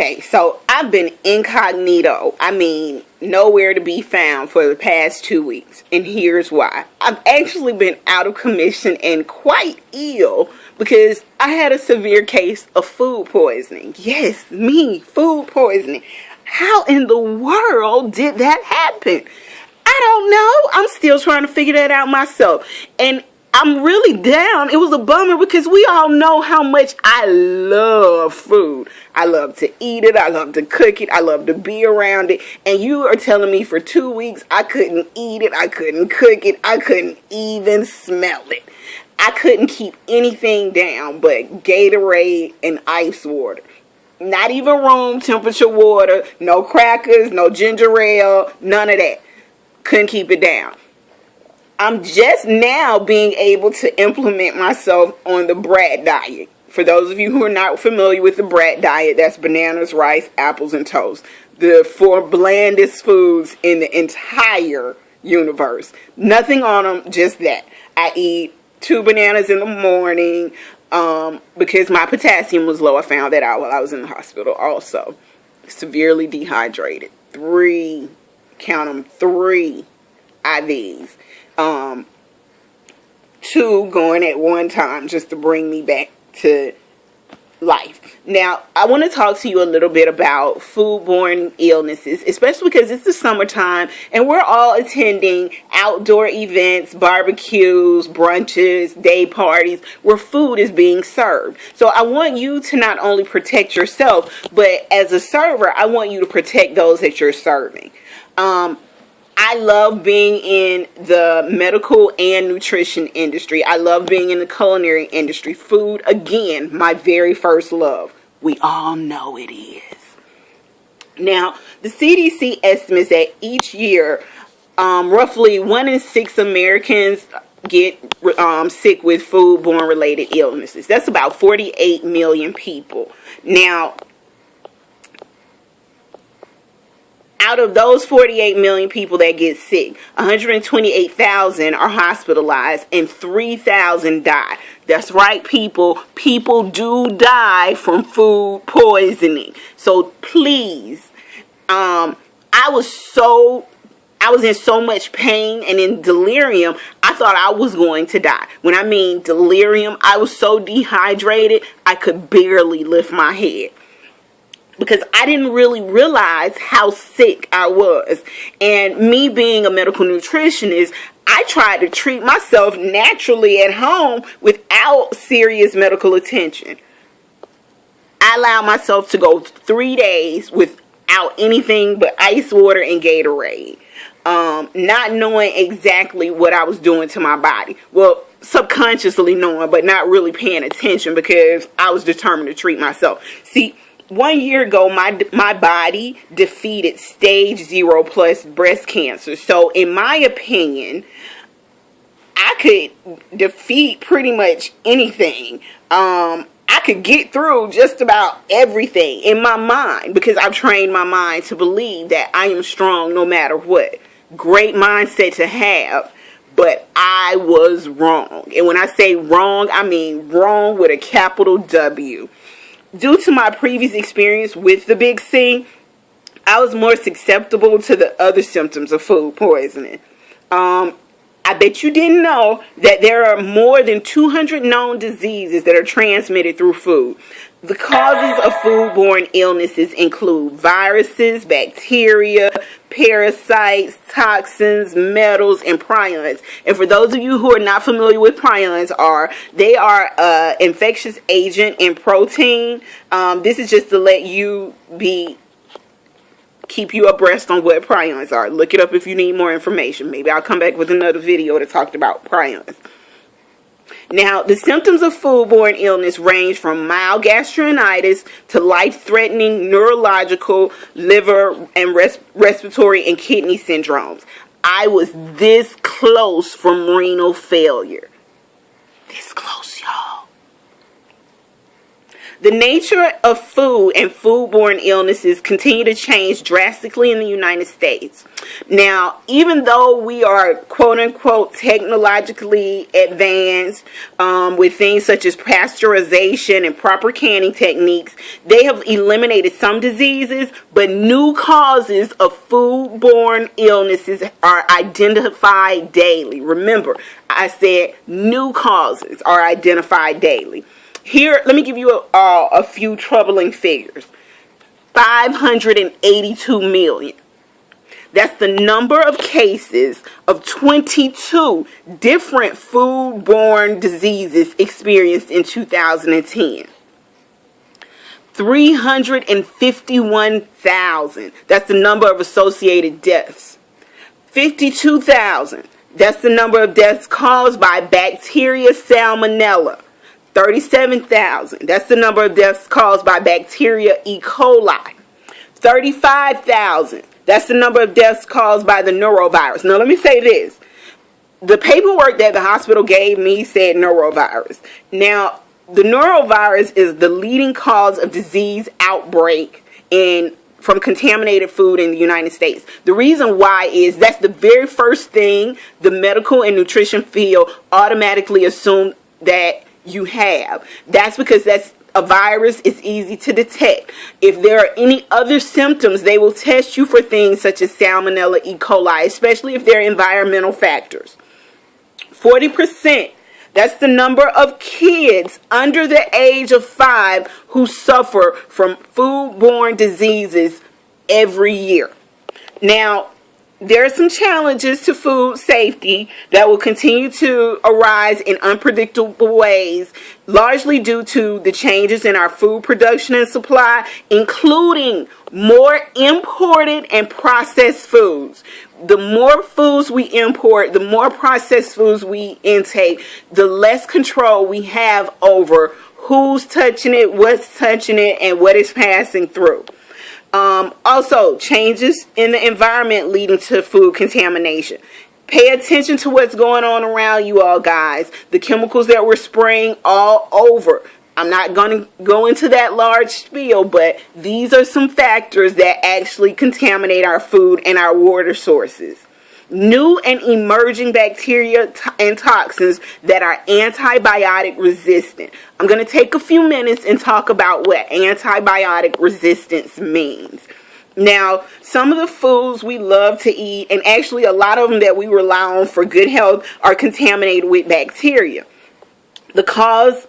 Okay, so I've been incognito. I mean, nowhere to be found for the past 2 weeks. And here's why. I've actually been out of commission and quite ill because I had a severe case of food poisoning. Yes, me, food poisoning. How in the world did that happen? I don't know. I'm still trying to figure that out myself. And I'm really down. It was a bummer because we all know how much I love food. I love to eat it. I love to cook it. I love to be around it. And you are telling me for 2 weeks I couldn't eat it. I couldn't cook it. I couldn't even smell it. I couldn't keep anything down but Gatorade and ice water. Not even room temperature water. No crackers. No ginger ale. None of that. Couldn't keep it down. I'm just now being able to implement myself on the brat diet. For those of you who are not familiar with the brat diet, that's bananas, rice, apples, and toast. The 4 blandest foods in the entire universe. Nothing on them, just that. I eat 2 bananas in the morning because my potassium was low. I found that out while I was in the hospital also. Severely dehydrated. 3, count them, 3 IVs. 2 going at one time just to bring me back to life. Now, I want to talk to you a little bit about foodborne illnesses, especially because it's the summertime and we're all attending outdoor events, barbecues, brunches, day parties where food is being served. So I want you to not only protect yourself, but as a server, I want you to protect those that you're serving. I love being in the medical and nutrition industry. I love being in the culinary industry. Food, again, my very first love. We all know it is. Now, the CDC estimates that each year, roughly 1 in 6 Americans get sick with foodborne related illnesses. That's about 48 million people. Now, out of those 48 million people that get sick, 128,000 are hospitalized and 3,000 die. That's right, people. People do die from food poisoning. So please, I was in so much pain and in delirium, I thought I was going to die. When I mean delirium, I was so dehydrated, I could barely lift my head. Because I didn't really realize how sick I was. And me being a medical nutritionist, I tried to treat myself naturally at home without serious medical attention. I allowed myself to go 3 days without anything but ice water and Gatorade. Not knowing exactly what I was doing to my body. Well, subconsciously knowing, but not really paying attention because I was determined to treat myself. See, 1 year ago, my body defeated stage 0+ breast cancer. So, in my opinion, I could defeat pretty much anything. I could get through just about everything in my mind because I've trained my mind to believe that I am strong no matter what. Great mindset to have, but I was wrong. And when I say wrong, I mean wrong with a capital W. Due to my previous experience with the Big C, I was more susceptible to the other symptoms of food poisoning. I bet you didn't know that there are more than 200 known diseases that are transmitted through food. The causes of foodborne illnesses include viruses, bacteria, parasites, toxins, metals, and prions. And for those of you who are not familiar with prions, they are an infectious agent in protein. This is just to let you keep you abreast on what prions are. Look it up if you need more information. Maybe I'll come back with another video that talked about prions. Now, the symptoms of foodborne illness range from mild gastroenteritis to life-threatening neurological, liver, and respiratory and kidney syndromes. I was this close from renal failure. This close, y'all. The nature of food and foodborne illnesses continue to change drastically in the United States. Now, even though we are quote-unquote technologically advanced with things such as pasteurization and proper canning techniques, they have eliminated some diseases, but new causes of foodborne illnesses are identified daily. Remember, I said new causes are identified daily. Here, let me give you a few troubling figures. 582 million. That's the number of cases of 22 different foodborne diseases experienced in 2010. 351,000. That's the number of associated deaths. 52,000. That's the number of deaths caused by bacteria Salmonella. 37,000. That's the number of deaths caused by bacteria E. coli. 35,000. That's the number of deaths caused by the norovirus. Now, let me say this. The paperwork that the hospital gave me said norovirus. Now, the norovirus is the leading cause of disease outbreak from contaminated food in the United States. The reason why is that's the very first thing the medical and nutrition field automatically assume that you have. That's because that's a virus is easy to detect. If there are any other symptoms, they will test you for things such as Salmonella E. coli, especially if there are environmental factors. 40%. That's the number of kids under the age of 5 who suffer from foodborne diseases every year. Now, there are some challenges to food safety that will continue to arise in unpredictable ways, largely due to the changes in our food production and supply, including more imported and processed foods. The more foods we import, the more processed foods we intake, the less control we have over who's touching it, what's touching it, and what it's passing through. Also, changes in the environment leading to food contamination. Pay attention to what's going on around you all, guys. The chemicals that we're spraying all over. I'm not going to go into that large spiel, but these are some factors that actually contaminate our food and our water sources. New and emerging bacteria and toxins that are antibiotic resistant. I'm going to take a few minutes and talk about what antibiotic resistance means. Now, some of the foods we love to eat, and actually a lot of them that we rely on for good health, are contaminated with bacteria. The cause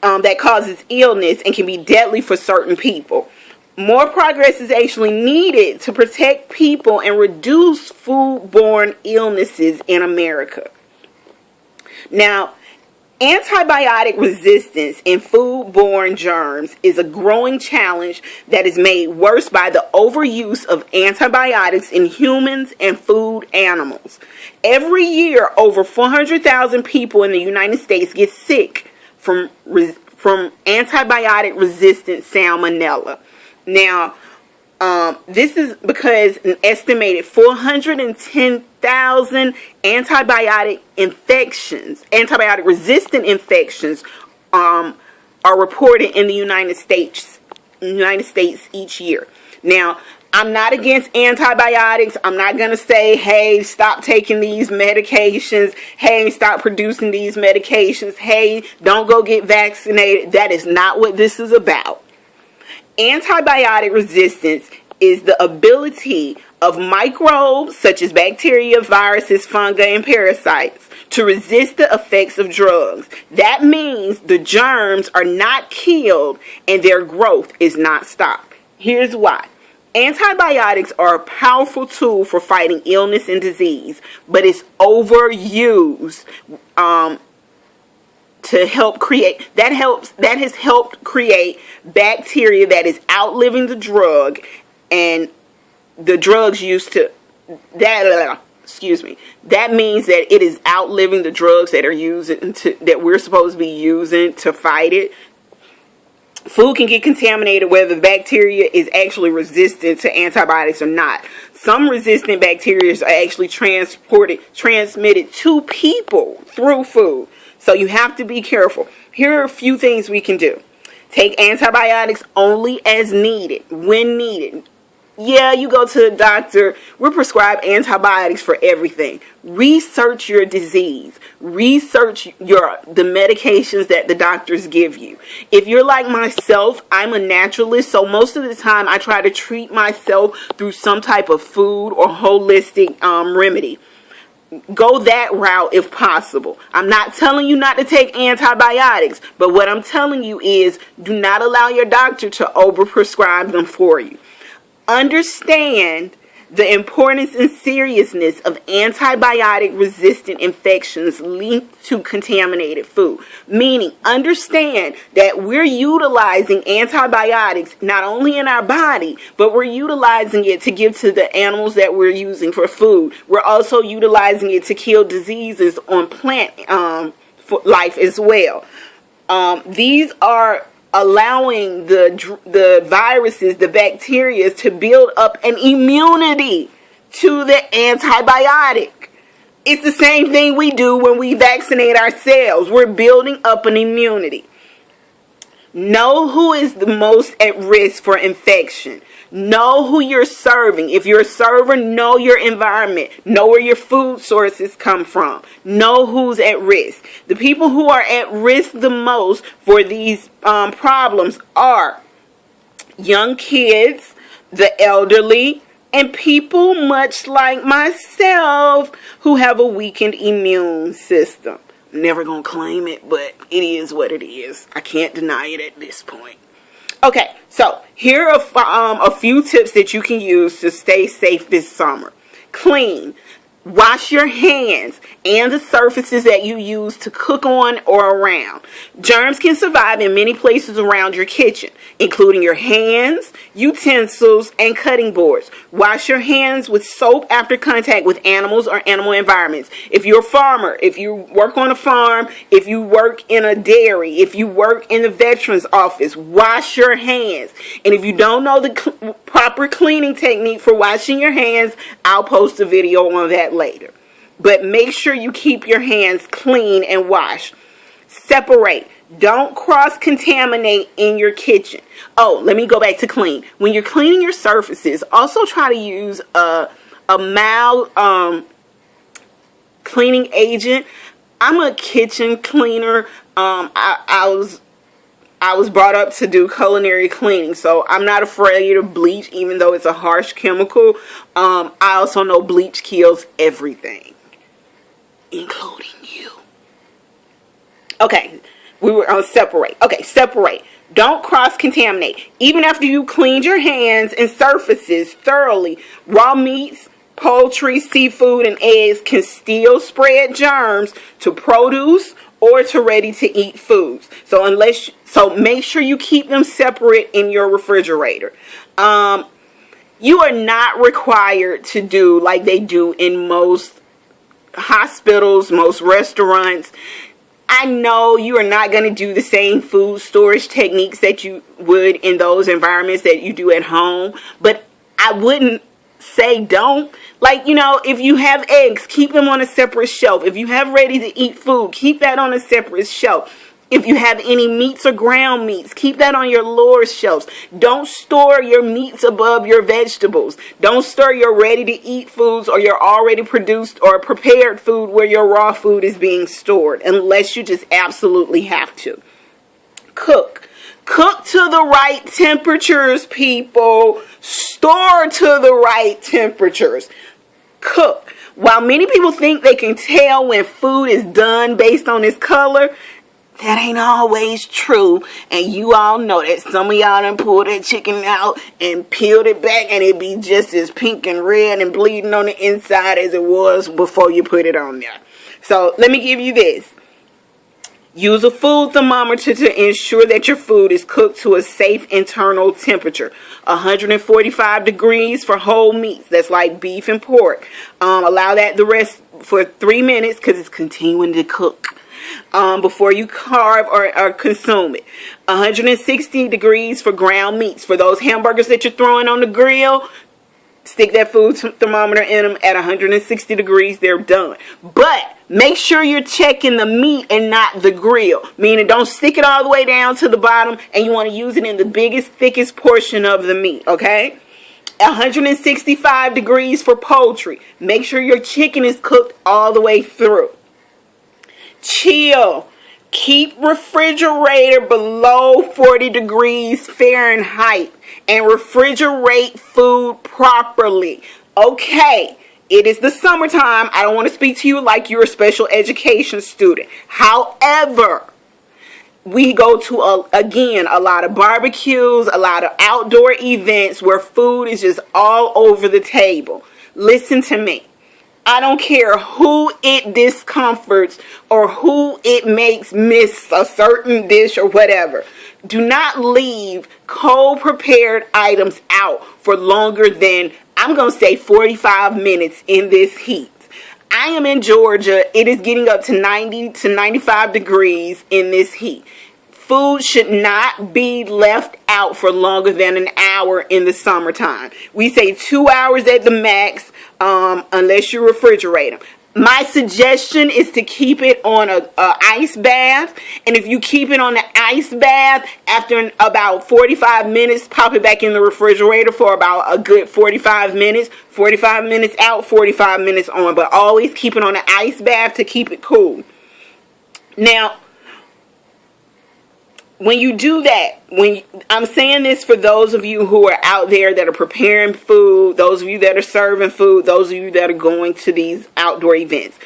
that causes illness and can be deadly for certain people. More progress is actually needed to protect people and reduce foodborne illnesses in America. Now, antibiotic resistance in foodborne germs is a growing challenge that is made worse by the overuse of antibiotics in humans and food animals. Every year, over 400,000 people in the United States get sick from antibiotic-resistant salmonella. Now, this is because an estimated 410,000 antibiotic-resistant infections, are reported in the United States each year. Now, I'm not against antibiotics. I'm not going to say, hey, stop taking these medications. Hey, stop producing these medications. Hey, don't go get vaccinated. That is not what this is about. Antibiotic resistance is the ability of microbes such as bacteria, viruses, fungi, and parasites to resist the effects of drugs. That means the germs are not killed and their growth is not stopped. Here's why. Antibiotics are a powerful tool for fighting illness and disease, but it's overused to help create that has helped create bacteria that is outliving the drug, and the drugs used to that means that it is outliving the drugs that that we're supposed to be using to fight it. Food can get contaminated whether the bacteria is actually resistant to antibiotics or not. Some resistant bacteria are actually transmitted to people through food. So you have to be careful. Here are a few things we can do. Take antibiotics only as needed, when needed. Yeah, you go to the doctor, we're prescribed antibiotics for everything. Research your disease. Research the medications that the doctors give you. If you're like myself, I'm a naturalist, so most of the time I try to treat myself through some type of food or holistic remedy. Go that route if possible. I'm not telling you not to take antibiotics, but what I'm telling you is do not allow your doctor to overprescribe them for you. Understand the importance and seriousness of antibiotic-resistant infections linked to contaminated food. Meaning, understand that we're utilizing antibiotics not only in our body, but we're utilizing it to give to the animals that we're using for food. We're also utilizing it to kill diseases on plant life as well. These are allowing the viruses, the bacteria, to build up an immunity to the antibiotic. It's the same thing we do when we vaccinate ourselves. We're building up an immunity. Know who is the most at risk for infection. Know who you're serving. If you're a server, know your environment. Know where your food sources come from. Know who's at risk. The people who are at risk the most for these problems are young kids, the elderly, and people much like myself who have a weakened immune system. I'm never going to claim it, but it is what it is. I can't deny it at this point. Okay, so here are a few tips that you can use to stay safe this summer. Clean. Wash your hands and the surfaces that you use to cook on or around. Germs can survive in many places around your kitchen, including your hands, utensils, and cutting boards. Wash your hands with soap after contact with animals or animal environments. If you're a farmer, if you work on a farm, if you work in a dairy, if you work in the veterans office, wash your hands. And if you don't know the proper cleaning technique for washing your hands, I'll post a video on that later. But make sure you keep your hands clean and washed. Separate. Don't cross-contaminate in your kitchen. Oh, let me go back to clean. When you're cleaning your surfaces, also try to use a mild cleaning agent. I'm a kitchen cleaner. I was brought up to do culinary cleaning, so I'm not afraid of bleach, even though it's a harsh chemical. I also know bleach kills everything, including you. Okay, we were on separate. Okay, separate. Don't cross-contaminate. Even after you cleaned your hands and surfaces thoroughly, raw meats, poultry, seafood, and eggs can still spread germs to produce or to ready-to-eat foods. So make sure you keep them separate in your refrigerator. You are not required to do like they do in most hospitals, most restaurants. I know you are not going to do the same food storage techniques that you would in those environments that you do at home, but I wouldn't say don't. Like, if you have eggs, keep them on a separate shelf. If you have ready-to-eat food, keep that on a separate shelf. If you have any meats or ground meats, keep that on your lower shelves. Don't store your meats above your vegetables. Don't store your ready-to-eat foods or your already produced or prepared food where your raw food is being stored, unless you just absolutely have to. Cook. Cook to the right temperatures, people. Store to the right temperatures. Cook. While many people think they can tell when food is done based on its color, that ain't always true. And you all know that some of y'all done pulled that chicken out and peeled it back and it be just as pink and red and bleeding on the inside as it was before you put it on there. So let me give you this. Use a food thermometer to ensure that your food is cooked to a safe internal temperature. 145 degrees for whole meats. That's like beef and pork. Allow that to rest for 3 minutes because it's continuing to cook before you carve or consume it. 160 degrees for ground meats. For those hamburgers that you're throwing on the grill, Stick that food thermometer in them at 160 degrees. They're done. But make sure you're checking the meat and not the grill. Meaning don't stick it all the way down to the bottom, and you want to use it in the biggest, thickest portion of the meat, okay? 165 degrees for poultry. Make sure your chicken is cooked all the way through. Chill. Keep refrigerator below 40 degrees Fahrenheit and refrigerate food properly. Okay, it is the summertime. I don't want to speak to you like you're a special education student. However, we go to, again, a lot of barbecues, a lot of outdoor events where food is just all over the table. Listen to me. I don't care who it discomforts or who it makes miss a certain dish or whatever. Do not leave cold prepared items out for longer than, I'm going to say, 45 minutes in this heat. I am in Georgia. It is getting up to 90 to 95 degrees in this heat. Food should not be left out for longer than an hour in the summertime. We say 2 hours at the max, unless you refrigerate them. My suggestion is to keep it on a ice bath. And if you keep it on the ice bath, after about 45 minutes, pop it back in the refrigerator for about a good 45 minutes. 45 minutes out, 45 minutes on. But always keep it on an ice bath to keep it cool. Now, when you do that, I'm saying this for those of you who are out there that are preparing food, those of you that are serving food, those of you that are going to these outdoor events.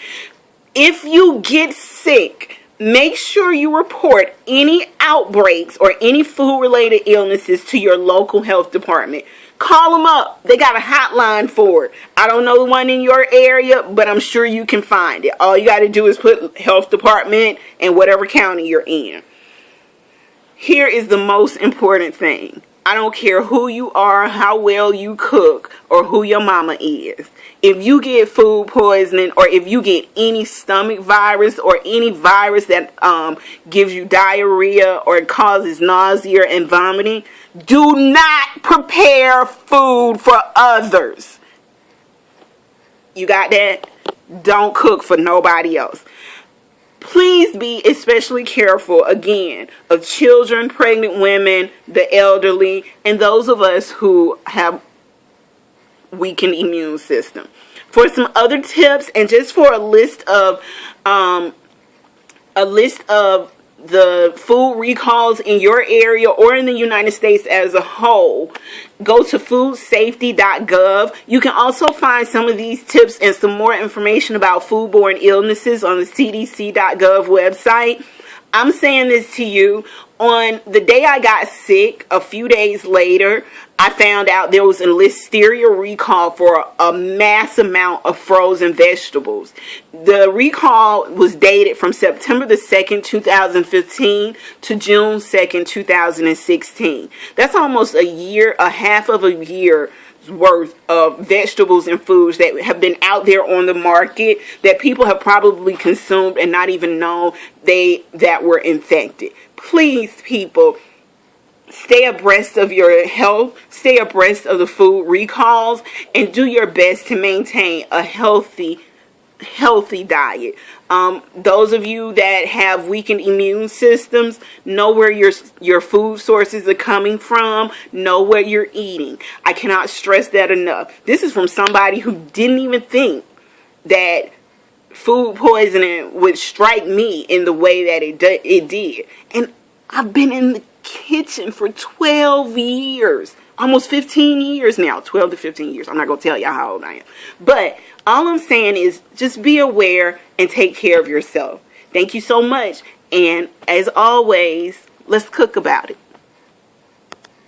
If you get sick, make sure you report any outbreaks or any food-related illnesses to your local health department. Call them up. They got a hotline for it. I don't know the one in your area, but I'm sure you can find it. All you got to do is put health department in whatever county you're in. Here is the most important thing. I don't care who you are, how well you cook, or who your mama is. If you get food poisoning, or if you get any stomach virus, or any virus that gives you diarrhea or causes nausea and vomiting, do not prepare food for others. You got that? Don't cook for nobody else. Please be especially careful, again, of children, pregnant women, the elderly, and those of us who have weakened immune system. For some other tips, and just for a list of the food recalls in your area or in the United States as a whole, go to foodsafety.gov. You can also find some of these tips and some more information about foodborne illnesses on the cdc.gov website. I'm saying this to you. On the day I got sick, a few days later, I found out there was a listeria recall for a mass amount of frozen vegetables. The recall was dated from September the 2nd, 2015 to June 2nd, 2016. That's almost a half of a year worth of vegetables and foods that have been out there on the market that people have probably consumed and not even know that were infected. Please, people, stay abreast of your health, stay abreast of the food recalls, and do your best to maintain a healthy diet. Those of you that have weakened immune systems, know where your food sources are coming from, know what you're eating. I cannot stress that enough. This is from somebody who didn't even think that food poisoning would strike me in the way that it did. And I've been in the kitchen for 12 years. Almost 15 years now. 12 to 15 years. I'm not going to tell y'all how old I am. But all I'm saying is just be aware and take care of yourself. Thank you so much. And as always, let's cook about it.